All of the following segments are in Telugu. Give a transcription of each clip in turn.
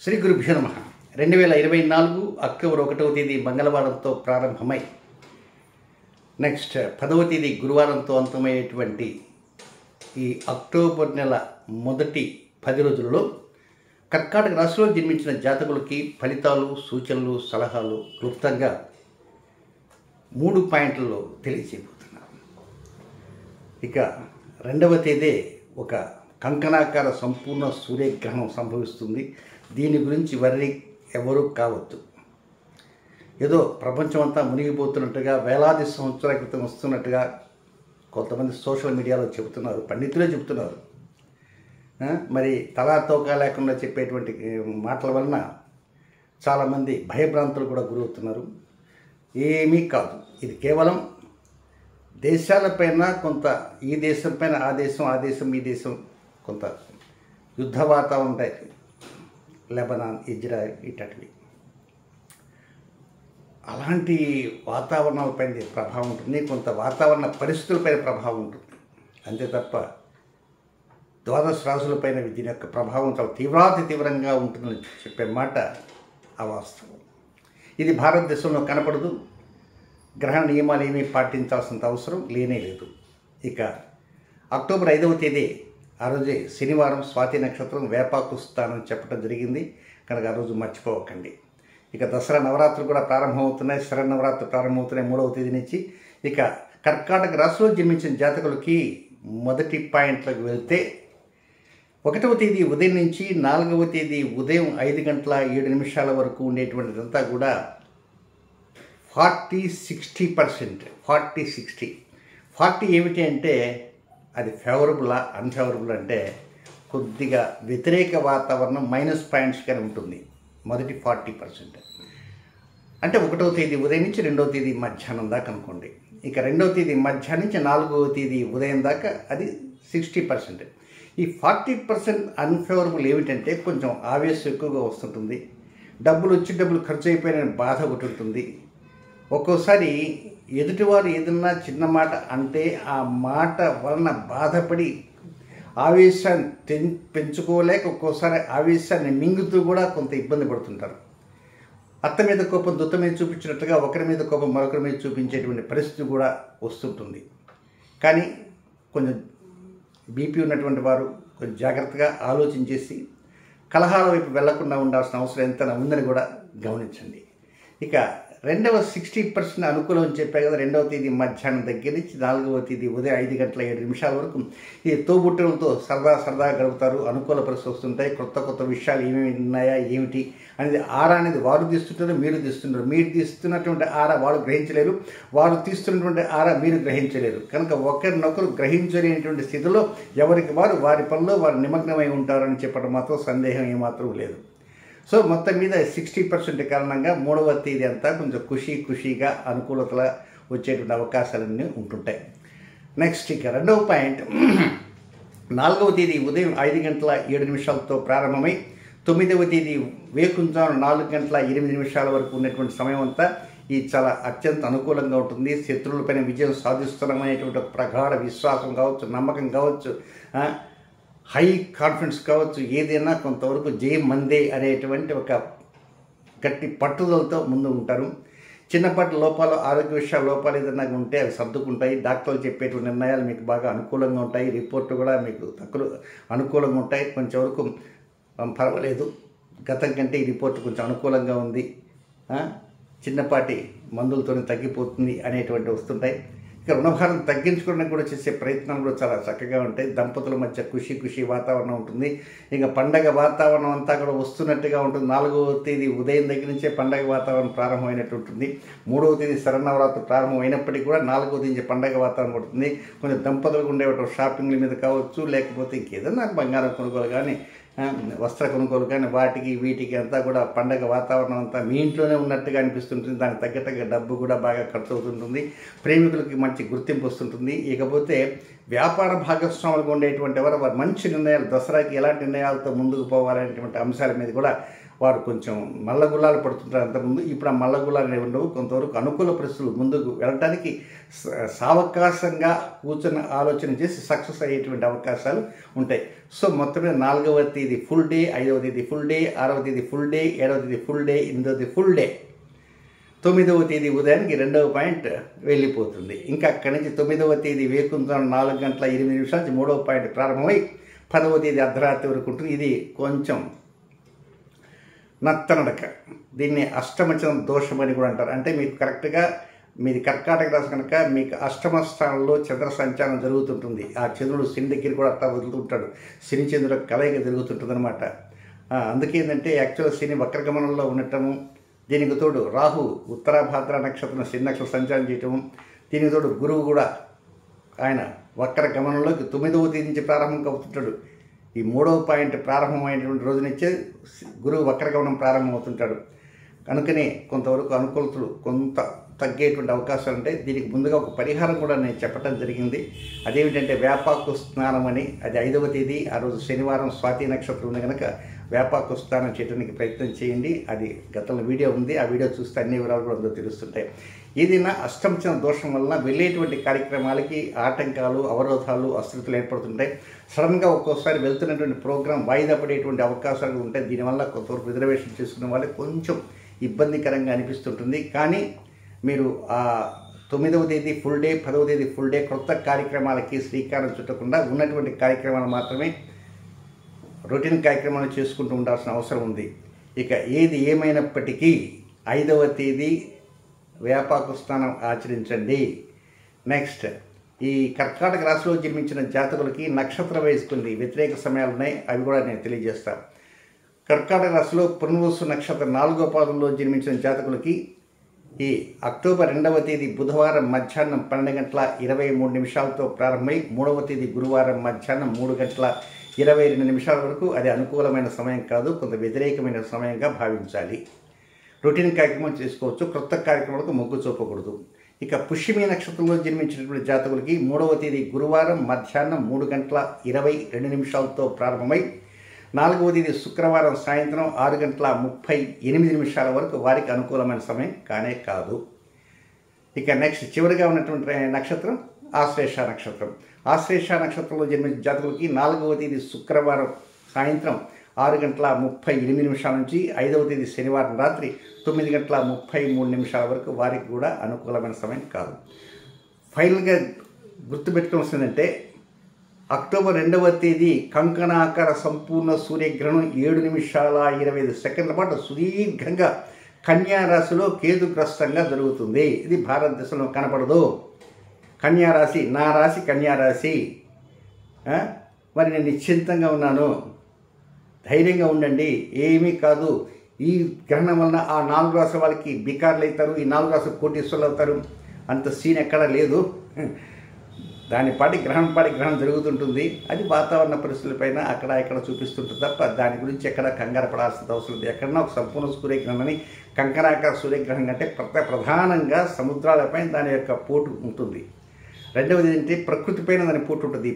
శ్రీ గురుభ్యో నమః 2024 అక్టోబర్ 1వ తేదీ మంగళవారంతో ప్రారంభమై నెక్స్ట్ 10వ తేదీ గురువారంతో అంతమయ్యేటువంటి ఈ అక్టోబర్ నెల మొదటి 10 రోజులలో కర్కాటక రాశిలో జన్మించిన జాతకులకి ఫలితాలు, సూచనలు, సలహాలు క్లుప్తంగా 3 పాయింట్లలో తెలియజేయబోతున్నాను. ఇక 2వ తేదీ ఒక కంకణాకార సంపూర్ణ సూర్యగ్రహణం సంభవిస్తుంది. దీని గురించి వర్రీ ఎవరూ కావద్దు. ఏదో ప్రపంచమంతా మునిగిపోతున్నట్టుగా వేలాది సంవత్సరాల క్రితం వస్తున్నట్టుగా కొంతమంది సోషల్ మీడియాలో చెబుతున్నారు, పండితులే చెబుతున్నారు. మరి తలా తోక లేకుండా చెప్పేటువంటి మాటల వలన చాలామంది భయభ్రాంతులు కూడా గురవుతున్నారు. ఏమీ కాదు, ఇది కేవలం దేశాలపైన కొంత ఈ దేశం పైన ఆ దేశం ఈ దేశం కొంత యుద్ధ వాతావరణం ఉంటాయి. లెబనాన్, ఇజ్రాయెల్ ఇటవి అలాంటి వాతావరణాలపైన ప్రభావం ఉంటుంది. కొంత వాతావరణ పరిస్థితులపైన ప్రభావం ఉంటుంది. అంతే తప్ప ద్వాదశ రాశులపైన దీని యొక్క ప్రభావం చాలా తీవ్రంగా ఉంటుందని చెప్పే మాట అవాస్తవం. ఇది భారతదేశంలో కనపడదు. గ్రహణ నియమాలు ఏమీ పాటించాల్సినంత అవసరం లేనే లేదు. ఇక అక్టోబర్ 5వ తేదీ ఆ రోజే శనివారం, స్వాతి నక్షత్రం, వేపాకు స్థానం చెప్పడం జరిగింది కనుక ఆ రోజు మర్చిపోకండి. ఇక దసరా నవరాత్రులు కూడా ప్రారంభమవుతున్నాయి. శరన్నవరాత్రులు ప్రారంభమవుతున్నాయి 3వ తేదీ నుంచి. ఇక కర్కాటక రాశిలో జన్మించిన జాతకులకి మొదటి పాయింట్లకు వెళ్తే 1వ తేదీ ఉదయం నుంచి 4వ తేదీ ఉదయం 5:07 వరకు ఉండేటువంటిదంతా కూడా 40-60%. 40 ఏమిటి అంటే అది ఫేవరబులా అన్ఫేవరబుల్ అంటే కొద్దిగా వ్యతిరేక వాతావరణం మైనస్ పాయింట్స్ కానీ ఉంటుంది. మొదటి 40% అంటే 1వ తేదీ ఉదయం నుంచి 2వ తేదీ మధ్యాహ్నం దాకా అనుకోండి. ఇక 2వ తేదీ మధ్యాహ్నం నుంచి 4వ తేదీ ఉదయం దాకా అది 60%. ఈ 40% అన్ఫేవరబుల్ ఏమిటంటే కొంచెం ఆవేశం ఎక్కువగా వస్తుంటుంది. డబ్బులు ఖర్చు అయిపోయిన బాధ ఒకటి ఉంటుంది. ఒక్కోసారి ఎదుటివారు ఏదన్నా చిన్న మాట అంటే ఆ మాట వలన బాధపడి ఆవేశాన్ని పెంచుకోలేక ఒక్కోసారి ఆవేశాన్ని మింగుతూ కూడా కొంత ఇబ్బంది పడుతుంటారు. అత్త మీద కోపం దుత్త మీద చూపించినట్టుగా ఒకరి మీద కోపం మరొకరి మీద చూపించేటువంటి పరిస్థితి కూడా వస్తుంటుంది. కానీ కొంచెం బీపీ ఉన్నటువంటి వారు కొంచెం జాగ్రత్తగా ఆలోచించేసి కలహాల వైపు వెళ్లకుండా ఉండాల్సిన అవసరం ఎంత ఉందని కూడా గమనించండి. ఇక 2వ 60% అనుకూలం అని చెప్పే కదా. 2వ తేదీ మధ్యాహ్నం దగ్గర నుంచి 4వ తేదీ ఉదయం 5:07 వరకు ఈ తోబుట్టులతో సరదాగా గడుపుతారు. అనుకూల పరిస్థితులు వస్తుంటాయి. కొత్త విషయాలు ఏమేమి ఉన్నాయా ఏమిటి అనేది ఆరా అనేది వారు తీస్తుంటారు, మీరు తీస్తుంటారు. మీరు తీస్తున్నటువంటి ఆరా వాళ్ళు గ్రహించలేరు, వారు తీస్తున్నటువంటి ఆరా మీరు గ్రహించలేరు. కనుక ఒకరినొకరు గ్రహించలేనటువంటి స్థితిలో ఎవరికి వారి పనిలో వారు నిమగ్నమై ఉంటారని చెప్పడం మాత్రం సందేహం ఏమాత్రం లేదు. సో మొత్తం మీద 60% కారణంగా 3వ తేదీ అంతా కొంచెం ఖుషీగా అనుకూలతల వచ్చేటువంటి అవకాశాలన్నీ ఉంటుంటాయి. నెక్స్ట్ ఇక 2వ పాయింట్ 4వ తేదీ ఉదయం 5:07 ప్రారంభమై 9వ తేదీ వేకుంజాము 4:08 వరకు ఉన్నటువంటి సమయం అంతా ఈ చాలా అత్యంత అనుకూలంగా ఉంటుంది. శత్రువులపైన విజయం సాధిస్తున్నామనేటువంటి ఒక ప్రగాఢ విశ్వాసం కావచ్చు, నమ్మకం కావచ్చు, హై కాన్ఫిడెన్స్ కావచ్చు, ఏదైనా కొంతవరకు జయం మందే అనేటువంటి ఒక గట్టి పట్టుదలతో ముందు ఉంటారు. చిన్నపాటి లోపాలు, ఆరోగ్య విషయాల లోపాలు ఏదైనా ఉంటే అవి సర్దుకుంటాయి. డాక్టర్లు చెప్పేటువంటి నిర్ణయాలు మీకు బాగా అనుకూలంగా ఉంటాయి. రిపోర్ట్లు కూడా మీకు అనుకూలంగా ఉంటాయి. కొంచెం వరకు పర్వాలేదు, గతం కంటే ఈ రిపోర్ట్ కొంచెం అనుకూలంగా ఉంది, చిన్నపాటి మందులతో తగ్గిపోతుంది అనేటువంటి వస్తుంటాయి. ఇక రుణభారం తగ్గించుకోవడానికి కూడా చేసే ప్రయత్నాలు కూడా చాలా చక్కగా ఉంటాయి. దంపతుల మధ్య ఖుషి వాతావరణం ఉంటుంది. ఇక పండగ వాతావరణం అంతా కూడా వస్తున్నట్టుగా ఉంటుంది. 4వ తేదీ ఉదయం దగ్గర నుంచే పండగ వాతావరణం ప్రారంభమైనట్టు ఉంటుంది. 3వ తేదీ శరన్నవరాత్రి ప్రారంభం అయినప్పటికీ కూడా 4వ తేదీ పండగ వాతావరణం ఉంటుంది. కొంచెం దంపతులకు ఉండేటువంటి షాపింగ్ల మీద కావచ్చు, లేకపోతే ఇంకేదన్నా బంగారం కొనుగోలు కానీ, వస్త్ర కొనుగోలు కానీ, వీటికి అంతా కూడా పండగ వాతావరణం అంతా మీ ఇంట్లోనే ఉన్నట్టుగా అనిపిస్తుంటుంది. దానికి తగ్గట్టుగా డబ్బు కూడా బాగా ఖర్చు అవుతుంటుంది. ప్రేమికులకి మంచి గుర్తింపు వస్తుంటుంది. ఇకపోతే వ్యాపార భాగస్వాములుగా ఉండేటువంటి వారు మంచి నిర్ణయాలు, దసరాకి ఎలాంటి నిర్ణయాలతో ముందుకు పోవాలనేటువంటి అంశాల మీద కూడా వారు కొంచెం మల్లగుల్లాలు పడుతుంటారు అంతకుముందు. ఇప్పుడు ఆ మల్లగుల్లాలు ఉండవు. కొంతవరకు అనుకూల పరిస్థితులు ముందుకు వెళ్ళడానికి సావకాశంగా కూర్చొని ఆలోచన చేసి సక్సెస్ అయ్యేటువంటి అవకాశాలు ఉంటాయి. సో మొత్తం మీద 4వ తేదీ ఫుల్ డే, 5వ తేదీ ఫుల్ డే, 6వ తేదీ ఫుల్ డే, 7వ తేదీ ఫుల్ డే, 8వ తేదీ ఫుల్ డే, 9వ తేదీ ఉదయానికి 2వ పాయింట్ వెళ్ళిపోతుంది. ఇంకా అక్కడి నుంచి 9వ తేదీ వేకుంజాము 4:08 నుంచి 3వ పాయింట్ ప్రారంభమై 10వ తేదీ అర్ధరాత్రి వరకు ఉంటుంది. ఇది కొంచెం నత్తనడక. దీన్ని అష్టమచనం దోషం అని కూడా అంటారు. అంటే మీకు కరెక్ట్గా మీది కర్కాటక రాశి కనుక మీకు అష్టమ స్థానంలో చంద్ర సంచారం జరుగుతుంటుంది. ఆ చంద్రుడు శని దగ్గర కూడా అట్లా వదులుతుంటాడు. శని చంద్రుడు కలయిక జరుగుతుంటుంది అనమాట. అందుకే ఏంటంటే యాక్చువల్గా శని వక్రగమనంలో ఉండటము, దీనికి తోడు రాహు ఉత్తరాభాద్ర నక్షత్రం శని నక్షత్రం సంచారం చేయటము, దీనికి తోడు గురువు కూడా ఆయన వక్ర గమనంలోకి 9వ తేదీ నుంచి ప్రారంభం అవుతుంటాడు. ఈ 3వ పాయింట్ ప్రారంభమైనటువంటి రోజు నుంచే గురువు వక్రగమనం ప్రారంభమవుతుంటాడు. కనుకనే కొంతవరకు అనుకూలతలు కొంత తగ్గేటువంటి అవకాశాలు ఉంటాయి. దీనికి ముందుగా ఒక పరిహారం కూడా నేను చెప్పడం జరిగింది. అదేమిటంటే వేపాకు స్నానం అని. అది 5వ తేదీ, ఆ రోజు శనివారం స్వాతి నక్షత్రం ఉంది కనుక వేపాకు స్నానం చేయడానికి ప్రయత్నం చేయండి. అది గతంలో వీడియో ఉంది, ఆ వీడియో చూస్తే అన్ని వివరాలు కూడా అందులో తెలుస్తుంటాయి. ఏదైనా అష్టమచన దోషం వలన వెళ్ళేటువంటి కార్యక్రమాలకి ఆటంకాలు, అవరోధాలు, అస్థిరతలు ఏర్పడుతుంటాయి. సడన్గా ఒక్కోసారి వెళ్తున్నటువంటి ప్రోగ్రాం వాయిదా పడేటువంటి అవకాశాలు ఉంటాయి. దీనివల్ల కొంతవరకు రిజర్వేషన్ చేసుకునే వాళ్ళకి కొంచెం ఇబ్బందికరంగా అనిపిస్తుంటుంది. కానీ మీరు ఆ 9వ తేదీ ఫుల్ డే, 10వ తేదీ ఫుల్ డే కొత్త కార్యక్రమాలకి శ్రీకారం చుట్టకుండా ఉన్నటువంటి కార్యక్రమాలు మాత్రమే రొటీన్ కార్యక్రమాలు చేసుకుంటూ ఉండాల్సిన అవసరం ఉంది. ఇక ఏది ఏమైనప్పటికీ 5వ తేదీ వేపాకు స్నానం ఆచరించండి. నెక్స్ట్, ఈ కర్కాటక రాశిలో జన్మించిన జాతకులకి నక్షత్ర వయసు కొన్ని వ్యతిరేక సమయాలు ఉన్నాయి. అవి కూడా నేను తెలియజేస్తాను. కర్కాటక రాశిలో పునర్వసు నక్షత్రం 4వ పాదంలో జన్మించిన జాతకులకి ఈ అక్టోబర్ 2వ తేదీ బుధవారం మధ్యాహ్నం 12:23 ప్రారంభమై 3వ తేదీ గురువారం మధ్యాహ్నం 3:22 వరకు అది అనుకూలమైన సమయం కాదు, కొంత వ్యతిరేకమైన సమయంగా భావించాలి. రొటీన్ కార్యక్రమం చేసుకోవచ్చు, క్రొత్త కార్యక్రమాలకు మొగ్గు చూపకూడదు. ఇక పుష్యమి నక్షత్రంలో జన్మించినటువంటి జాతకులకి 3వ తేదీ గురువారం మధ్యాహ్నం 3:22 ప్రారంభమై 4వ తేదీ శుక్రవారం సాయంత్రం 6:38 వరకు వారికి అనుకూలమైన సమయం కానే కాదు. ఇక నెక్స్ట్ చివరిగా ఉన్నటువంటి నక్షత్రం ఆశ్లేష నక్షత్రం. ఆశ్లేష నక్షత్రంలో జన్మించిన జాతకులకి 4వ తేదీ శుక్రవారం సాయంత్రం 6:38 నుంచి 5వ తేదీ శనివారం రాత్రి 9:33 వరకు వారికి కూడా అనుకూలమైన సమయం కాదు. ఫైనల్గా గుర్తుపెట్టుకోవాల్సిందంటే అక్టోబర్ 2వ తేదీ కంకణాకార సంపూర్ణ సూర్యగ్రహణం 7:25 పాటు సుదీర్ఘంగా కన్యా రాశిలో కేతుగ్రస్తంగా జరుగుతుంది. ఇది భారతదేశంలో కనపడదు. కన్యా రాశి, నా రాశి కన్యా రాశి. మరి నేను నిశ్చింతంగా ఉన్నాను, ధైర్యంగా ఉండండి, ఏమీ కాదు. ఈ గ్రహణం వలన ఆ 4 రాశుల వాళ్ళకి బికార్లు అవుతారు, ఈ 4 రాశులు కోటీశ్వరులు అవుతారు, అంత సీన్ ఎక్కడా లేదు. దాని పాటి గ్రహణం జరుగుతుంటుంది. అది వాతావరణ పరిస్థితులపైన అక్కడ ఇక్కడ చూపిస్తుంటుంది తప్ప దాని గురించి ఎక్కడ కంగారు పడాల్సిన అవసరం లేదు. ఎక్కడన్నా ఒక సంపూర్ణ సూర్యగ్రహణాన్ని కంకణాకార సూర్యగ్రహణం అంటే ప్రధానంగా సముద్రాలపై దాని యొక్క పోటు ఉంటుంది. రెండవది ఏంటంటే ప్రకృతి పైన దాని పోటు ఉంటుంది.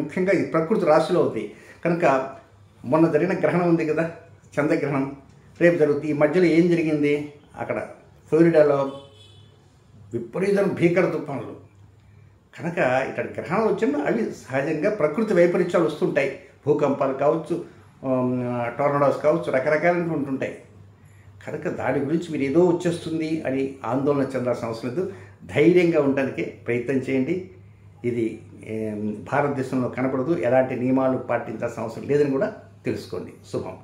ముఖ్యంగా ఇది ప్రకృతి రాశిలో ఉంది కనుక మొన్న జరిగిన గ్రహణం ఉంది కదా, చంద్రగ్రహణం, రేపు జరుగుతుంది. ఈ మధ్యలో ఏం జరిగింది, అక్కడ ఫ్లోరిడాలో విపరీతం భీకర తుఫానులు. కనుక ఇక్కడ గ్రహణాలు వచ్చినా అవి సహజంగా ప్రకృతి వైపరీత్యాలు వస్తుంటాయి. భూకంపాలు కావచ్చు, టోర్నడోస్ కావచ్చు, రకరకాలైనవి ఉంటుంటాయి. కనుక దాని గురించి మీరు ఏదో వచ్చేస్తుంది అని ఆందోళన చెందాల్సిన అవసరం లేదు. ధైర్యంగా ఉండడానికి ప్రయత్నం చేయండి. ఇది భారతదేశంలో కనపడదు, ఎలాంటి నియమాలు పాటించాల్సిన అవసరం లేదని కూడా తెలుసుకోండి. శుభం.